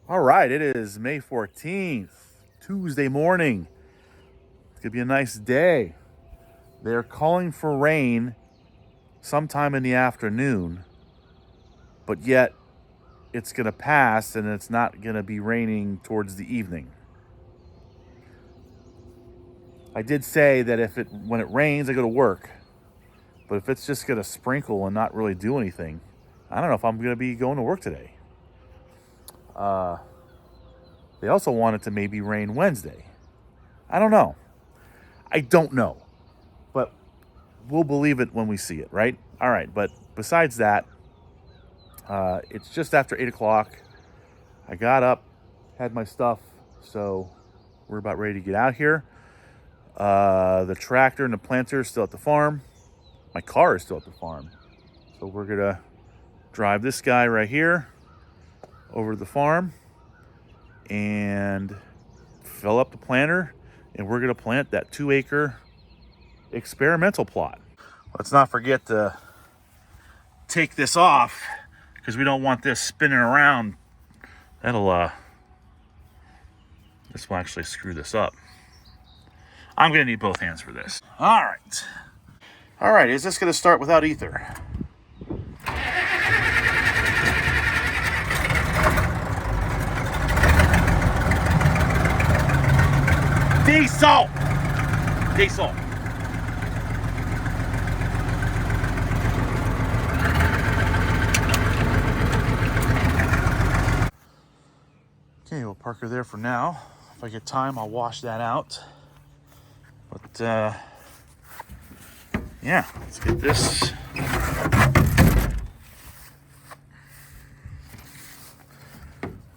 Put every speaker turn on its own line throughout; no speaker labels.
All right, it is May 14th, Tuesday morning. It's going to be a nice day. They're calling for rain sometime in the afternoon, but yet it's going to pass and it's not going to be raining towards the evening. I did say that when it rains, I go to work. But if it's just going to sprinkle and not really do anything, I don't know if I'm going to be going to work today. They also want it to maybe rain Wednesday. I don't know. But we'll believe it when we see it, right? All right, but besides that, it's just after 8 o'clock. I got up, had my stuff, so we're about ready to get out here. The tractor and the planter is still at the farm. My car is still at the farm. So we're going to drive this guy right here over to the farm and fill up the planter, and we're going to plant that 2-acre experimental plot. Let's not forget to take this off because we don't want this spinning around. This will actually screw this up. I'm going to need both hands for this. All right, is this going to start without ether? Diesel! Okay, we'll park her there for now. If I get time, I'll wash that out. But, yeah, let's get this.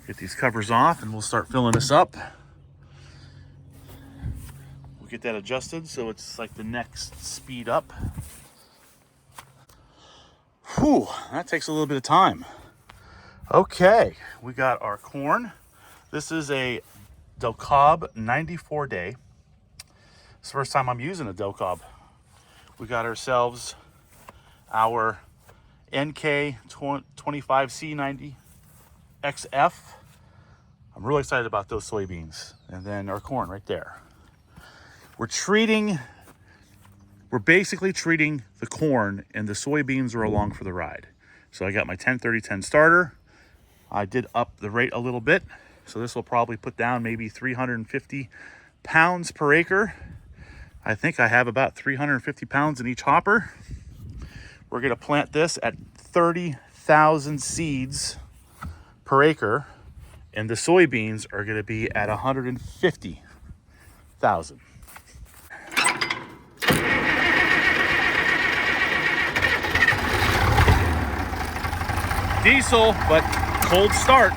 Get these covers off and we'll start filling this up. We'll get that adjusted so it's like the next speed up. Whew, that takes a little bit of time. Okay, we got our corn. This is a DelCobb 94 day. It's the first time I'm using a DelCobb. We got ourselves our NK 25C90 XF. I'm really excited about those soybeans. And then our corn right there. We're basically treating the corn, and the soybeans are along for the ride. So I got my 10-30-10 starter. I did up the rate a little bit. So this will probably put down maybe 350 pounds per acre. I think I have about 350 pounds in each hopper. We're going to plant this at 30,000 seeds per acre, and the soybeans are going to be at 150,000. Diesel, but cold start.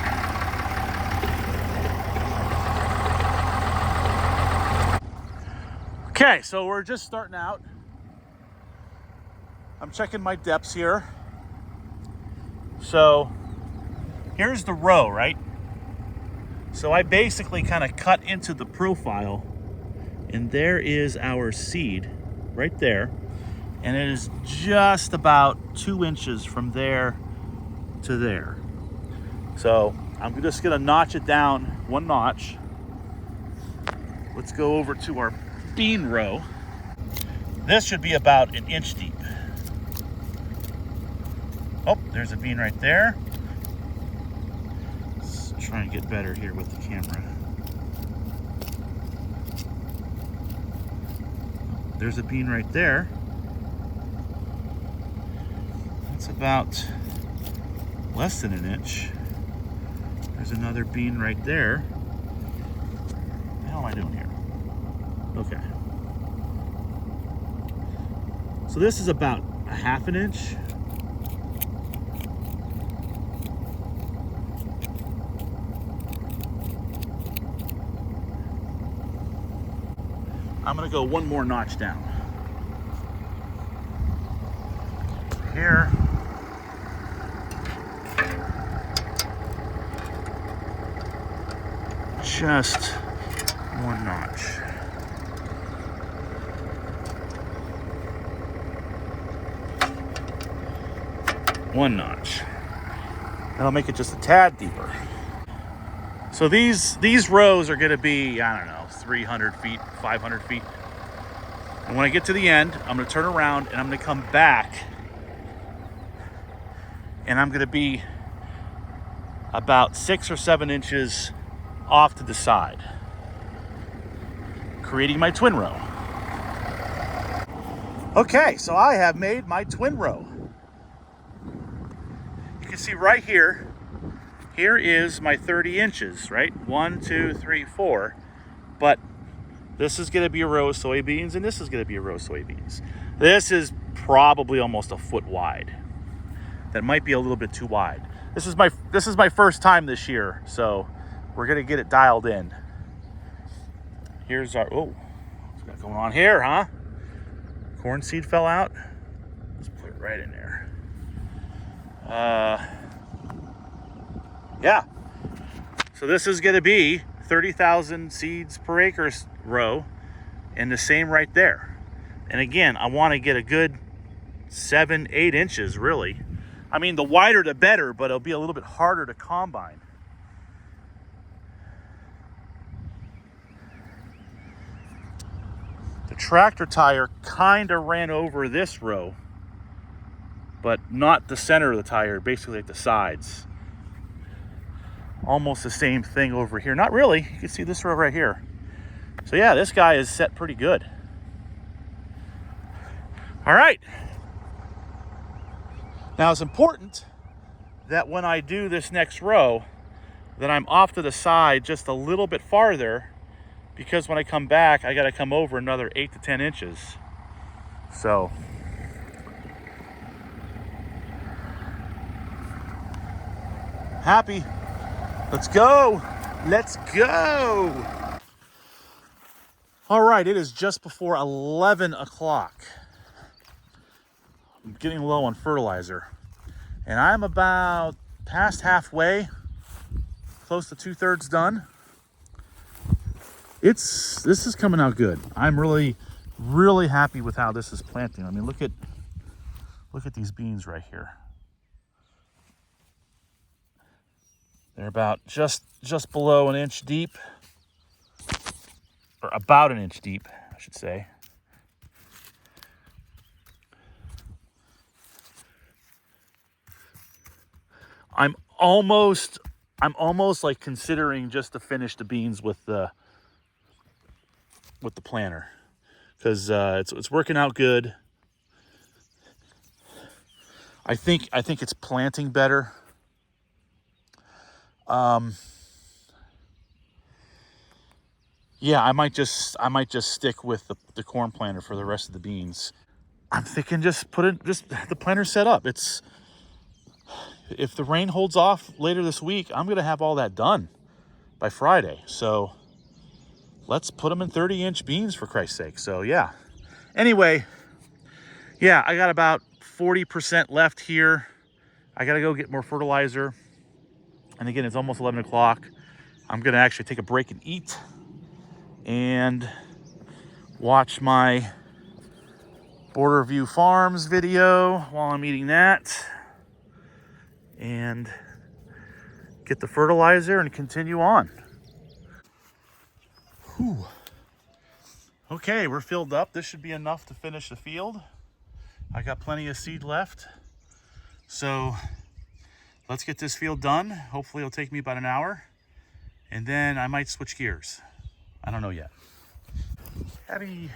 Okay, so we're just starting out. I'm checking my depths here. So here's the row, right? So I basically kind of cut into the profile, and there is our seed right there. And it is just about 2 inches from there to there. So I'm just gonna notch it down 1 notch. Let's go over to our bean row. This should be about 1 inch deep. Oh, there's a bean right there. Let's try and get better here with the camera. There's a bean right there. That's about less than 1 inch. There's another bean right there. What the hell am I doing here? Okay. So this is about 1/2 inch. I'm gonna go 1 more notch down. Here. Just 1 notch. One notch. That'll make it just a tad deeper. So these rows are going to be, I don't know, 300 feet, 500 feet. And when I get to the end, I'm going to turn around and I'm going to come back. And I'm going to be about 6 or 7 inches off to the side, creating my twin row. Okay, so I have made my twin row. You can see right here, here is my 30 inches, right? 1, 2, 3, 4. But this is going to be a row of soybeans, and this is going to be a row of soybeans. This is probably almost a foot wide. That might be a little bit too wide. This is my first time this year, so we're going to get it dialed in. Here's our, oh, what's going on here, huh? Corn seed fell out. Let's put it right in there. Yeah. So this is going to be 30,000 seeds per acre row, and the same right there. And again, I want to get a good 7, 8 inches, really. I mean, the wider the better, but it'll be a little bit harder to combine. The tractor tire kind of ran over this row, but not the center of the tire, basically at the sides. Almost the same thing over here. Not really. You can see this row right here. So yeah, this guy is set pretty good. All right. Now it's important that when I do this next row, that I'm off to the side just a little bit farther, because when I come back, I got to come over another 8 to 10 inches. So happy. Let's go. Let's go. All right, it is just before 11 o'clock. I'm getting low on fertilizer, and I'm about past halfway, close to 2/3 done. This is coming out good. I'm really happy with how this is planting. I mean, look at these beans right here. They're about just below an inch deep, or about an inch deep, I should say. I'm almost like considering just to finish the beans with the planter, because it's working out good. I think it's planting better. Yeah, I might just stick with the corn planter for the rest of the beans. I'm thinking just the planter set up. If the rain holds off later this week, I'm gonna have all that done by Friday. So let's put them in 30-inch beans, for Christ's sake. So yeah. Anyway, yeah, I got about 40% left here. I gotta go get more fertilizer. And again, it's almost 11 o'clock. I'm gonna actually take a break and eat and watch my Border View Farms video while I'm eating that, and get the fertilizer and continue on. Whew. Okay, we're filled up. This should be enough to finish the field. I got plenty of seed left. So let's get this field done. Hopefully it'll take me about an hour, and then I might switch gears. I don't know yet. Abby.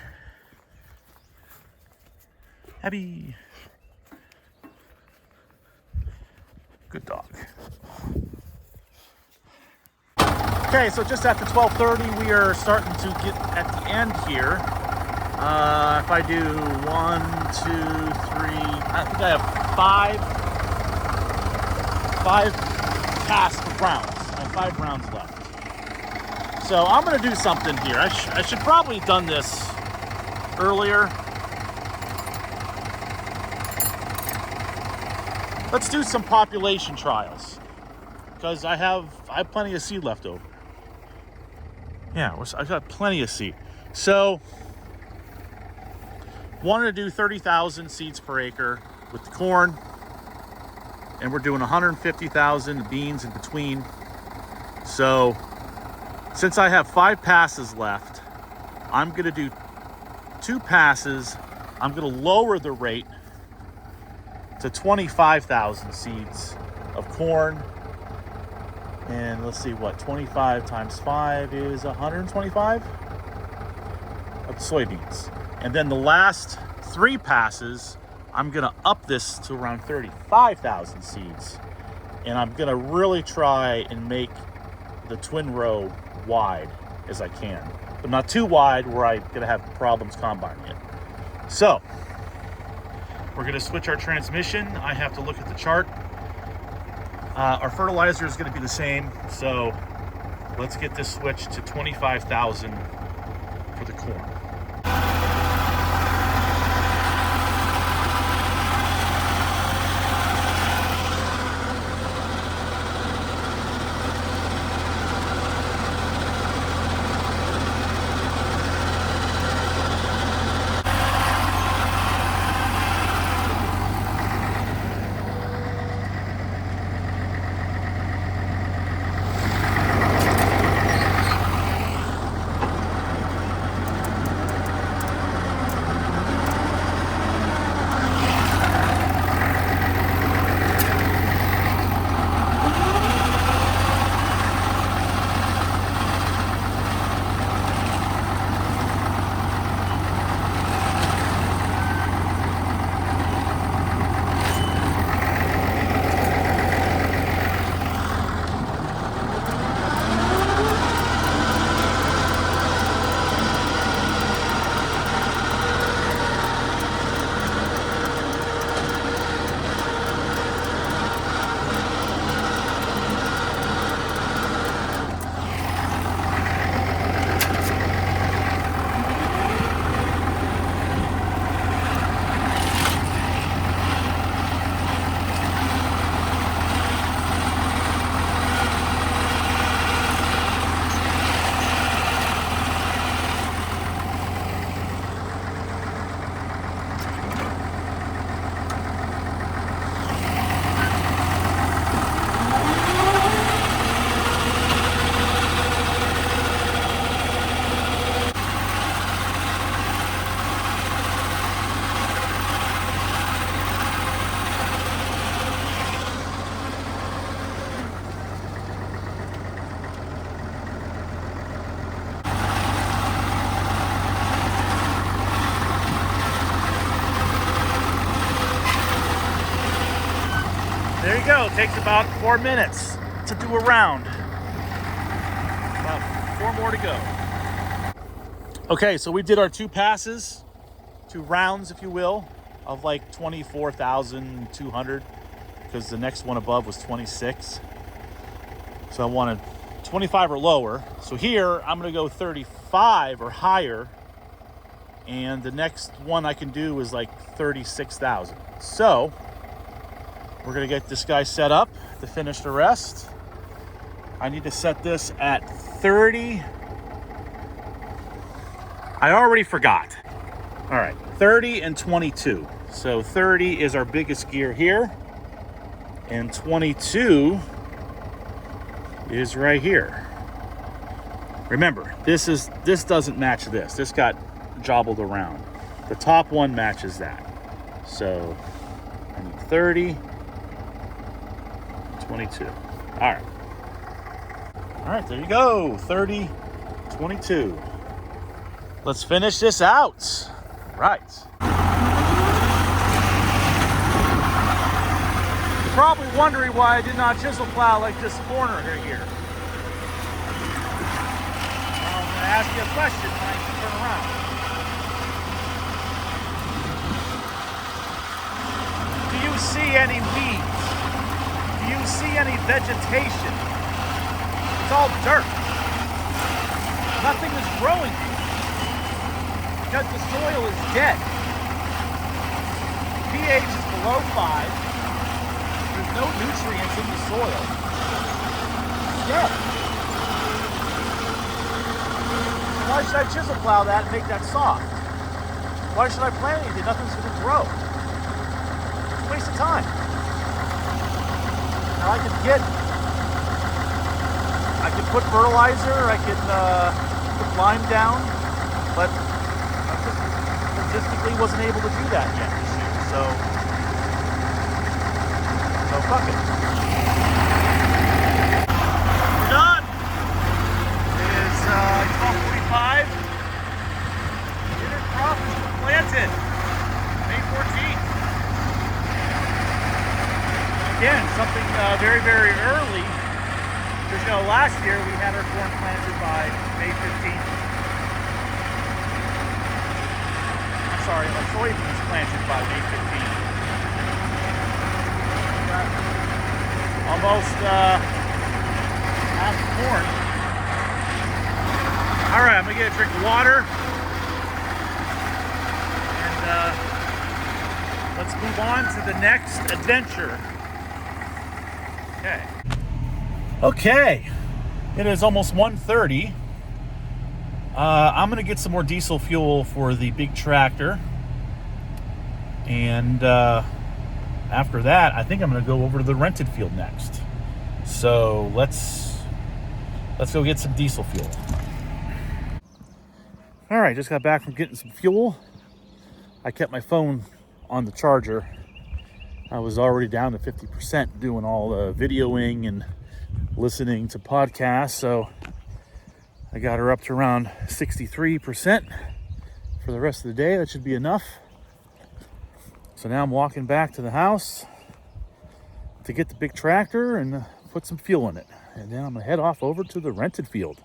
Good dog. Okay, so just after 12:30, we are starting to get at the end here. If I do 1, 2, 3, I think I have five casts of rounds. I have 5 rounds left. So I'm going to do something here. I should probably have done this earlier. Let's do some population trials, because I have plenty of seed left over. Yeah, I've got plenty of seed. So, wanted to do 30,000 seeds per acre with the corn, and we're doing 150,000 beans in between. So since I have 5 passes left, I'm going to do 2 passes. I'm going to lower the rate to 25,000 seeds of corn. And let's see what 25 times 5 is 125 of soybeans. And then the last 3 passes, I'm going to up this to around 35,000 seeds. And I'm going to really try and make the twin row wide as I can, but not too wide where I'm going to have problems combining it. So we're going to switch our transmission. I have to look at the chart. Our fertilizer is going to be the same, so let's get this switched to 25,000 for the corn. There you go. It takes about 4 minutes to do a round. About 4 more to go. Okay, so we did our 2 passes, 2 rounds, if you will, of like 24,200, because the next one above was 26. So I wanted 25 or lower. So here I'm going to go 35 or higher, and the next one I can do is like 36,000. So we're going to get this guy set up to finish the rest. I need to set this at 30. I already forgot. All right, 30 and 22. So 30 is our biggest gear here, and 22 is right here. Remember, this doesn't match this. This got jobbled around. The top one matches that. So I need 30, 22. All right. All right, there you go. 30, 22. Let's finish this out. Right. You're probably wondering why I did not chisel plow like this corner here. Well, I'm going to ask you a question when I turn around. Do you see any weeds? Do you see any vegetation? It's all dirt. Nothing is growing here because the soil is dead. pH is below 5. There's no nutrients in the soil. It's dead. Why should I chisel plow that and make that soft? Why should I plant anything? Nothing's going to grow. It's a waste of time. Now I can put fertilizer, I can put lime down, but I just logistically wasn't able to do that yet this year. So fuck it. We're done. It is 12:45. Intercrop is planted May 14th. Again, something very, very early. Because, you know, last year we had our corn planted by May 15th. I'm sorry, our soybeans planted by May 15th. Almost half corn. All right, I'm gonna get a drink of water. And let's move on to the next adventure. Okay, it is almost 1:30. I'm gonna get some more diesel fuel for the big tractor, and after that, I think I'm gonna go over to the rented field next. So let's go get some diesel fuel. All right, just got back from getting some fuel. I kept my phone on the charger. I was already down to 50% doing all the videoing and listening to podcasts, so I got her up to around 63% for the rest of the day. That should be enough. So now I'm walking back to the house to get the big tractor and put some fuel in it, and then I'm gonna head off over to the rented field.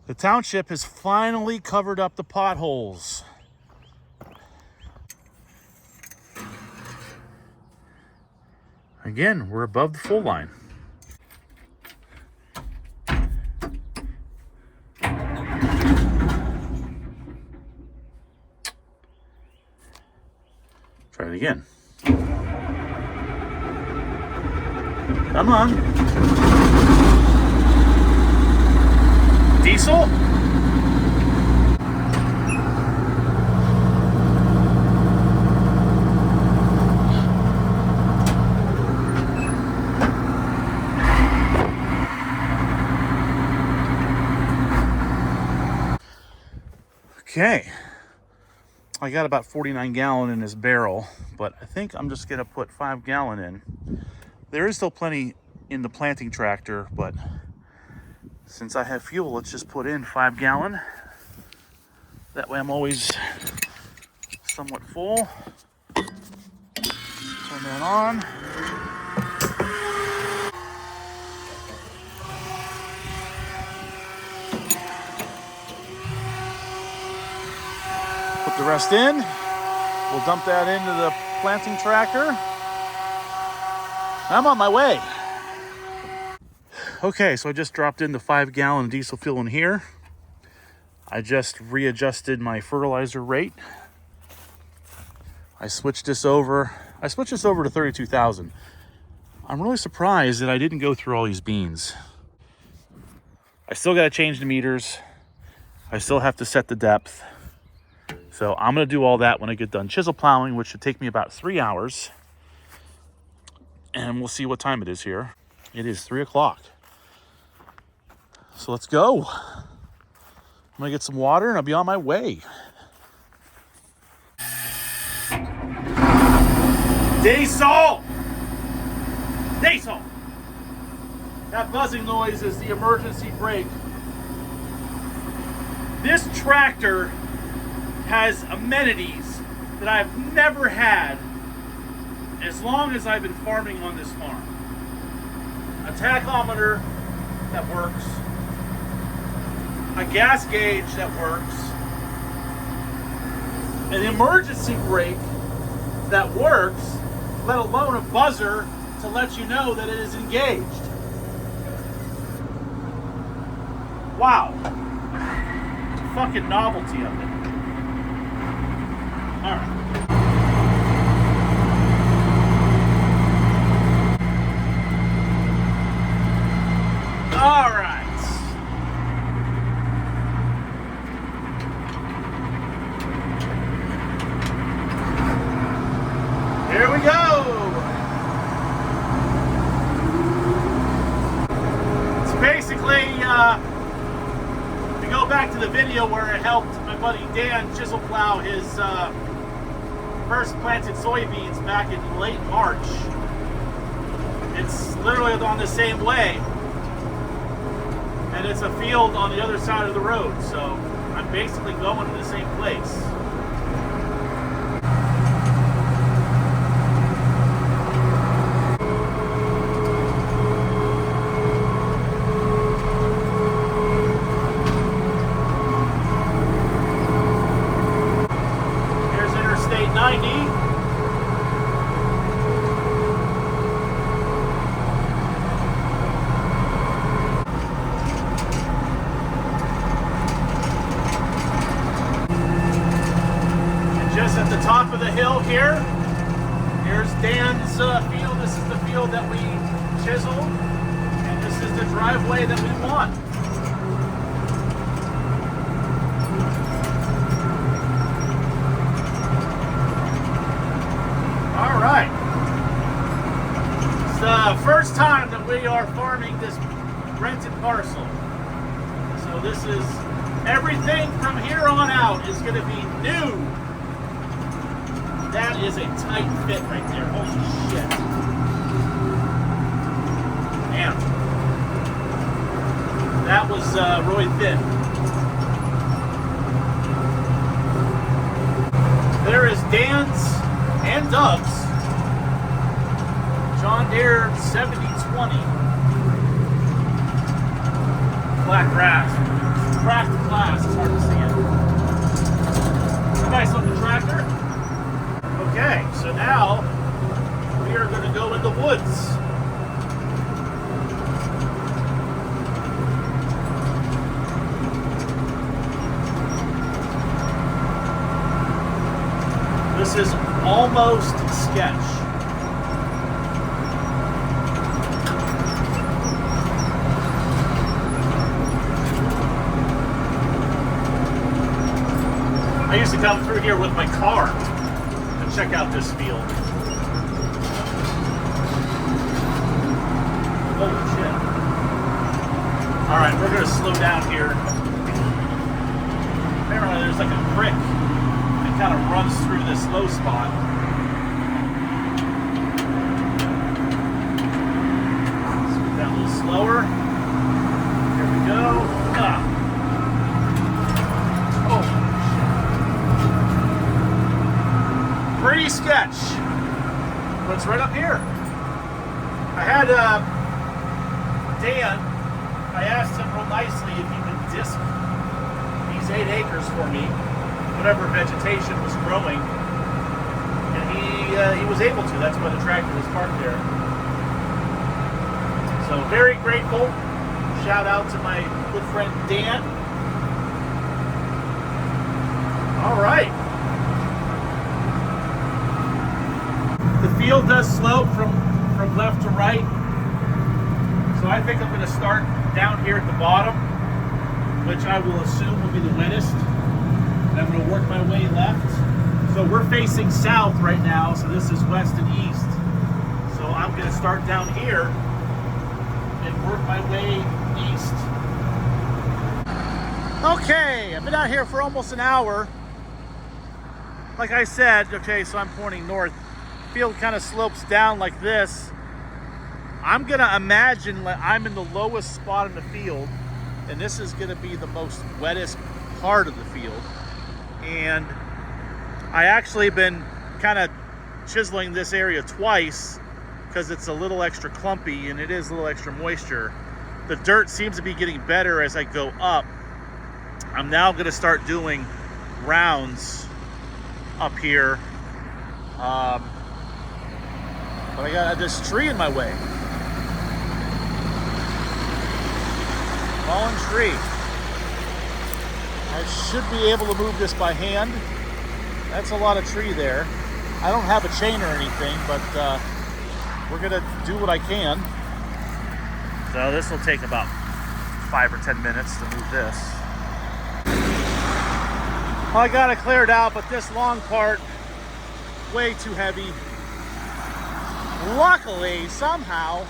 The township has finally covered up the potholes. Again, we're above the full line. Try it again. Come on. Diesel? Okay, I got about 49 gallon in this barrel, but I think I'm just gonna put 5 gallon in. There is still plenty in the planting tractor, but since I have fuel, let's just put in 5 gallon. That way I'm always somewhat full. Turn that on. Put the rest in. We'll dump that into the planting tractor. I'm on my way. Okay, so I just dropped in the 5 gallon diesel fuel in here. I just readjusted my fertilizer rate. I switched this over to 32,000. I'm really surprised that I didn't go through all these beans. I still got to change the meters. I still have to set the depth. So I'm going to do all that when I get done chisel plowing, which should take me about 3 hours. And we'll see what time it is here. It is 3 o'clock. So let's go. I'm going to get some water and I'll be on my way. Diesel! Diesel! That buzzing noise is the emergency brake. This tractor has amenities that I've never had as long as I've been farming on this farm. A tachometer that works, a gas gauge that works, an emergency brake that works, let alone a buzzer to let you know that it is engaged. Wow. The fucking novelty of it. All right. All right. Here we go. back to the video where I helped my buddy Dan chisel plow his first planted soybeans back in late March. It's literally on the same way, and it's a field on the other side of the road, so I'm basically going to the same place. Here's Interstate 90. At the top of the hill here, here's Dan's field. This is the field that we chiseled, and this is the driveway that we want. All right. It's the first time that we are farming this rented parcel. So this is, everything from here on out is going to be new. That is a tight fit right there. Holy shit. Damn. That was Roy Thin. There is Dan's and Doug's John Deere 7020. Black grass. Cracked glass. It's hard to see it. Nice looking tractor. Okay, so now we are going to go in the woods. This is almost sketch. I used to come through here with my car. Check out this field. Holy shit. Alright, we're going to slow down here. Apparently there's like a creek that kind of runs through this low spot. Let's get that a little slower. Here we go. Oh. Pretty sketch, but it's right up here. I had Dan, I asked him real nicely if he could disc these 8 acres for me, whatever vegetation was growing, and he was able to. That's why the tractor was parked there. So very grateful. Shout out to my good friend Dan. All right. The field does slope from left to right, so I think I'm going to start down here at the bottom, which I will assume will be the wettest, and I'm going to work my way left. So we're facing south right now, so this is west and east. So I'm going to start down here and work my way east. Okay, I've been out here for almost an hour. Like I said, okay, so I'm pointing north. Field kind of slopes down like this. I'm gonna imagine that I'm in the lowest spot in the field, and this is gonna be the most wettest part of the field. And I actually been kind of chiseling this area twice because it's a little extra clumpy and it is a little extra moisture. The dirt seems to be getting better as I go up. I'm now gonna start doing rounds up here. But I got this tree in my way. Fallen tree. I should be able to move this by hand. That's a lot of tree there. I don't have a chain or anything, but we're gonna do what I can. So this will take about 5 or 10 minutes to move this. Well, I got it cleared out, but this long part, way too heavy. Luckily, somehow,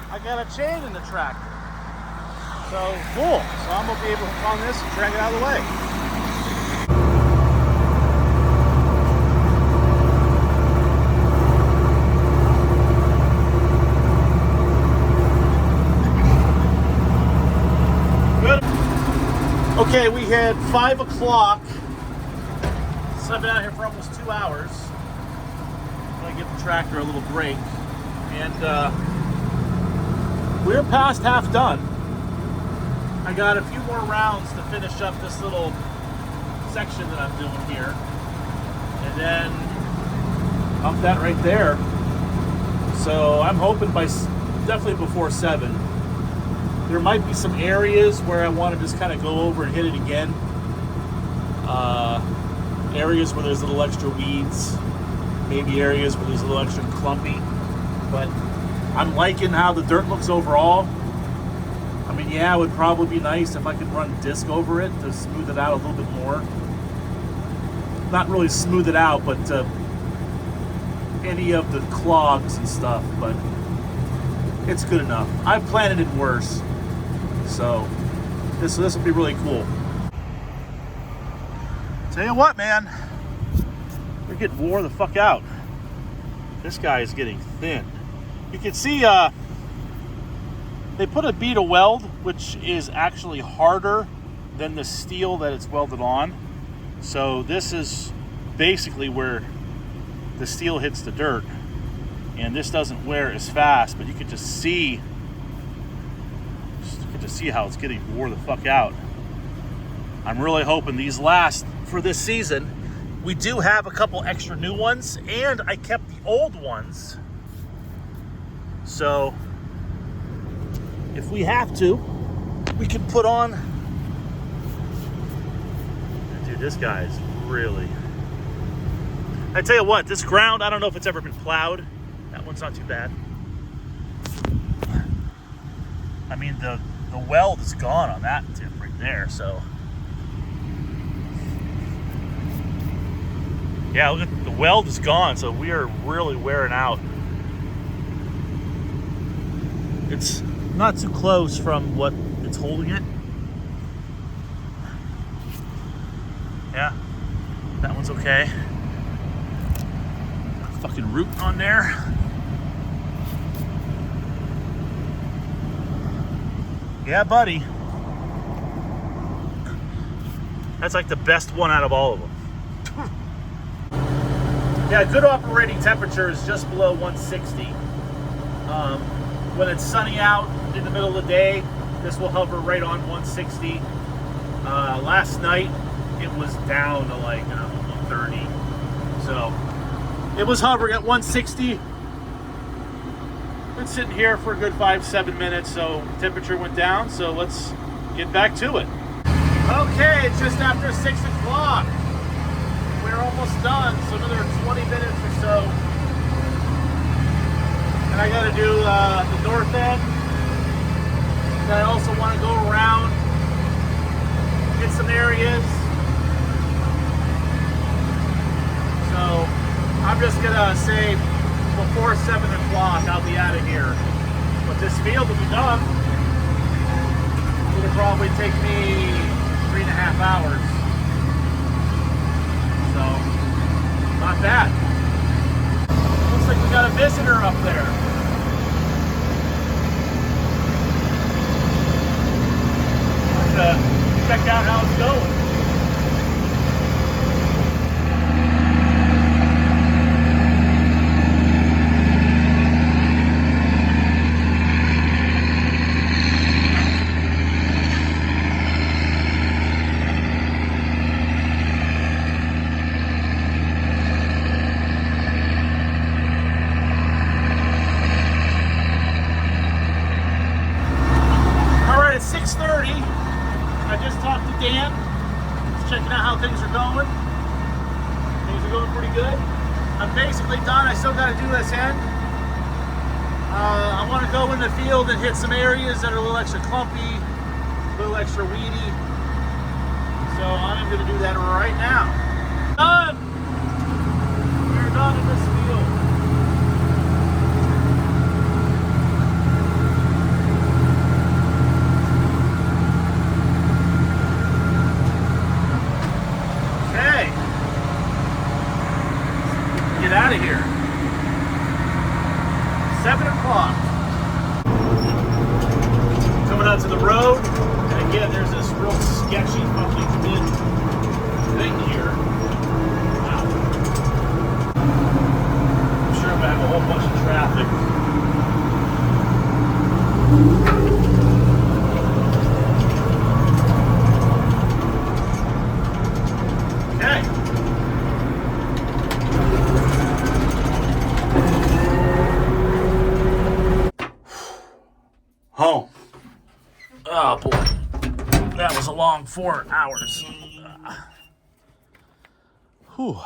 I got a chain in the tractor. So So cool. So I'm gonna be able to hook on this and drag it out of the way. Good. Okay, we had 5 o'clock. So I've been out here for almost 2 hours. I'm gonna give the tractor a little break. And we're past half done. I got a few more rounds to finish up this little section that I'm doing here. And then up that right there. So I'm hoping by definitely before 7. There might be some areas where I want to just kind of go over and hit it again. Areas where there's a little extra weeds. Maybe areas where there's a little extra clumpy. But I'm liking how the dirt looks overall. I mean, yeah, it would probably be nice if I could run disc over it to smooth it out a little bit more. Not really smooth it out, but any of the clogs and stuff, but it's good enough. I've planted it worse, so this will be really cool. Tell you what, man, we're getting wore the fuck out. This guy is getting thin. You can see they put a bead of weld, which is actually harder than the steel that it's welded on. So this is basically where the steel hits the dirt, and this doesn't wear as fast, but you can just see how it's getting wore the fuck out. I'm really hoping these last for this season. We do have a couple extra new ones, and I kept the old ones. So if we have to, we can put on. Dude, this guy is really. I tell you what, this ground, I don't know if it's ever been plowed. That one's not too bad. I mean, the weld is gone on that tip right there, so. Yeah, look at the weld is gone, so we are really wearing out. It's not too close from what it's holding it. Yeah, that one's okay. Fucking root on there. Yeah, buddy. That's like the best one out of all of them. Yeah, good operating temperature is just below 160. When it's sunny out in the middle of the day, this will hover right on 160. Last night, it was down to like 130. So it was hovering at 160. Been sitting here for a good 5-7 minutes, so temperature went down. So let's get back to it. Okay, it's just after 6 o'clock. We're almost done, so another 20 minutes or so. And I gotta do the north end. And I also want to go around, get some areas. So I'm just gonna say before 7 o'clock I'll be out of here. But this field will be done. It'll probably take me 3.5 hours. So, not bad. Looks like we got a visitor up there. Let's check out how it's going. I just talked to Dan, just checking out how things are going. Things are going pretty good. I'm basically done. I still got to do this end. I want to go in the field and hit some areas that are a little extra clumpy, a little extra weedy. So I'm going to do that right now. Done! We're done in this field. out to the road. And again, there's this real sketchy fucking mid thing here. Wow. I'm sure I'm gonna have a whole bunch of traffic. Home. Oh boy, that was a long 4 hours. Whew.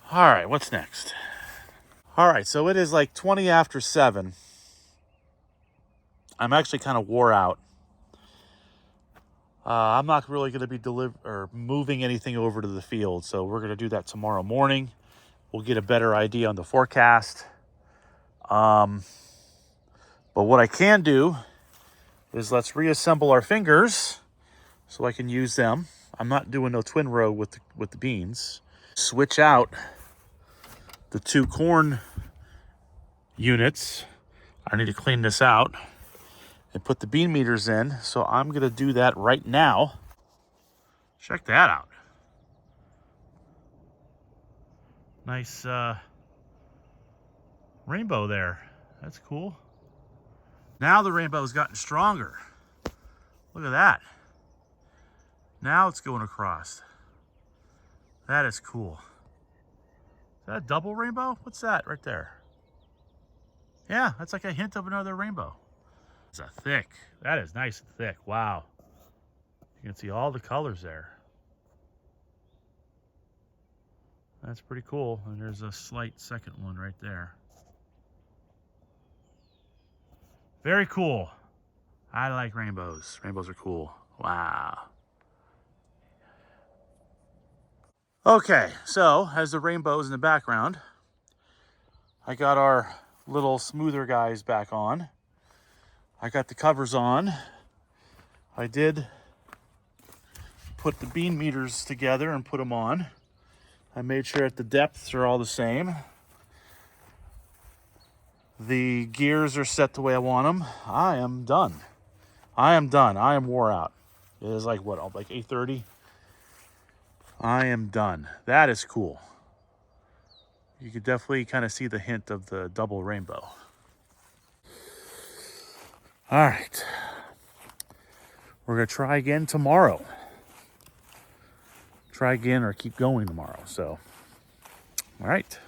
All right, what's next? All right, so it is like 20 after 7. I'm actually kind of wore out. I'm not really going to be moving anything over to the field, so we're going to do that tomorrow morning. We'll get a better idea on the forecast. But what I can do is let's reassemble our fingers so I can use them. I'm not doing no twin row with the beans. Switch out the 2 corn units. I need to clean this out and put the bean meters in. So I'm going to do that right now. Check that out. Nice rainbow there. That's cool. Now the rainbow's gotten stronger. Look at that. Now it's going across. That is cool. Is that a double rainbow? What's that right there? Yeah, that's like a hint of another rainbow. It's a thick. That is nice and thick. Wow. You can see all the colors there. That's pretty cool. And there's a slight second one right there. Very cool. I like rainbows. Rainbows are cool. Wow. Okay, so as the rainbow's in the background, I got our little smoother guys back on. I got the covers on. I did put the bean meters together and put them on. I made sure that the depths are all the same. The gears are set the way I want them. I am done. I am done. I am wore out. It is like what, like 8:30? I am done. That is cool. You could definitely kind of see the hint of the double rainbow. All right. We're going to try again tomorrow. Try again or keep going tomorrow. So, all right.